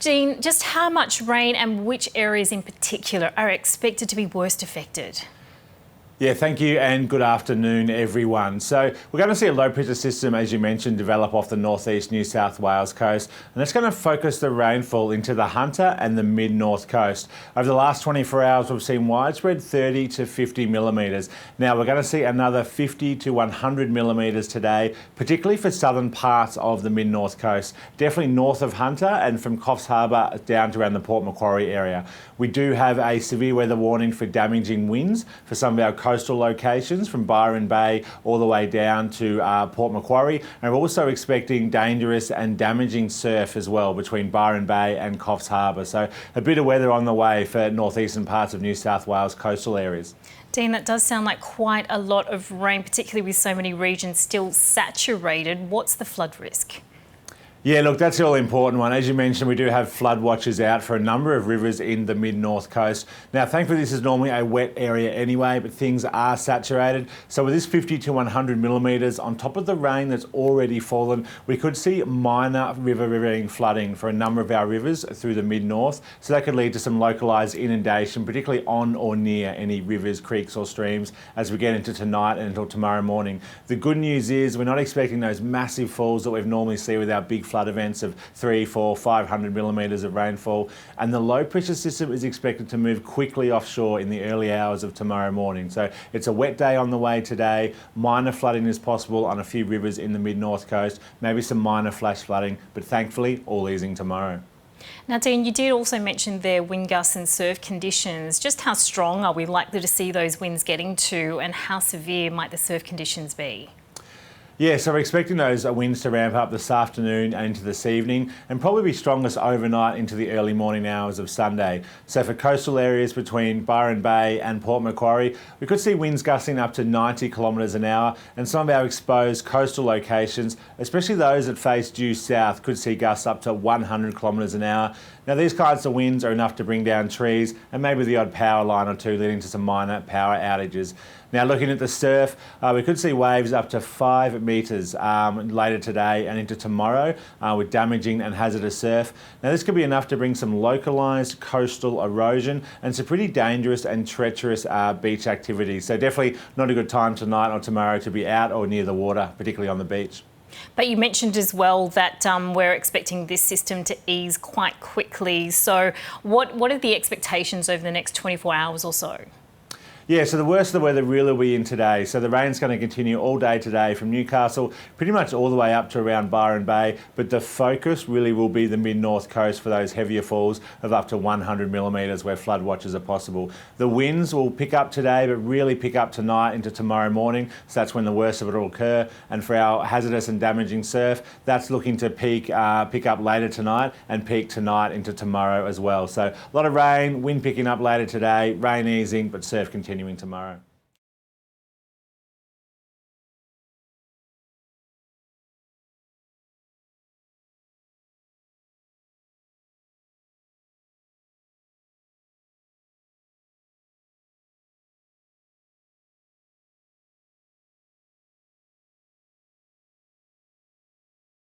Jean, just how much rain and which areas in particular are expected to be worst affected? Yeah, thank you and good afternoon everyone. So we're going to see a low pressure system, as you mentioned, develop off the northeast New South Wales coast, and it's going to focus the rainfall into the Hunter and the mid-north coast. Over the last 24 hours we've seen widespread 30 to 50 millimetres. Now we're going to see another 50 to 100 millimetres today, particularly for southern parts of the mid-north coast, definitely north of Hunter and from Coffs Harbour down to around the Port Macquarie area. We do have a severe weather warning for damaging winds for some of our coastal locations from Byron Bay all the way down to Port Macquarie, and we're also expecting dangerous and damaging surf as well between Byron Bay and Coffs Harbour. So a bit of weather on the way for northeastern parts of New South Wales coastal areas. Dean, that does sound like quite a lot of rain, particularly with so many regions still saturated. What's the flood risk? Yeah, look, that's the all important one. As you mentioned, we do have flood watches out for a number of rivers in the mid-north coast. Now, thankfully, this is normally a wet area anyway, but things are saturated. So with this 50 to 100 millimetres on top of the rain that's already fallen, we could see minor riverine flooding for a number of our rivers through the mid-north. So that could lead to some localised inundation, particularly on or near any rivers, creeks or streams as we get into tonight and until tomorrow morning. The good news is we're not expecting those massive falls that we've normally seen with our big flood events of 300, 400, 500 millimetres of rainfall, and the low pressure system is expected to move quickly offshore in the early hours of tomorrow morning. So it's a wet day on the way today. Minor flooding is possible on a few rivers in the mid-north coast, maybe some minor flash flooding, but thankfully all easing tomorrow. Now, Dean, you did also mention there wind gusts and surf conditions. Just how strong are we likely to see those winds getting to, and how severe might the surf conditions be? Yeah, so we're expecting those winds to ramp up this afternoon and into this evening, and probably be strongest overnight into the early morning hours of Sunday. So for coastal areas between Byron Bay and Port Macquarie, we could see winds gusting up to 90 kilometres an hour, and some of our exposed coastal locations, especially those that face due south, could see gusts up to 100 kilometres an hour. Now these kinds of winds are enough to bring down trees and maybe the odd power line or two, leading to some minor power outages. Now looking at the surf, we could see waves up to 5 metres later today and into tomorrow with damaging and hazardous surf. Now this could be enough to bring some localised coastal erosion and some pretty dangerous and treacherous beach activities. So definitely not a good time tonight or tomorrow to be out or near the water, particularly on the beach. But you mentioned as well that we're expecting this system to ease quite quickly. So what are the expectations over the next 24 hours or so? Yeah, so the worst of the weather really will be in today. So the rain's going to continue all day today from Newcastle, pretty much all the way up to around Byron Bay, but the focus really will be the mid-north coast for those heavier falls of up to 100 millimetres where flood watches are possible. The winds will pick up today, but really pick up tonight into tomorrow morning, so that's when the worst of it will occur. And for our hazardous and damaging surf, that's looking to pick up later tonight and peak tonight into tomorrow as well. So a lot of rain, wind picking up later today, rain easing, but surf continuing tomorrow.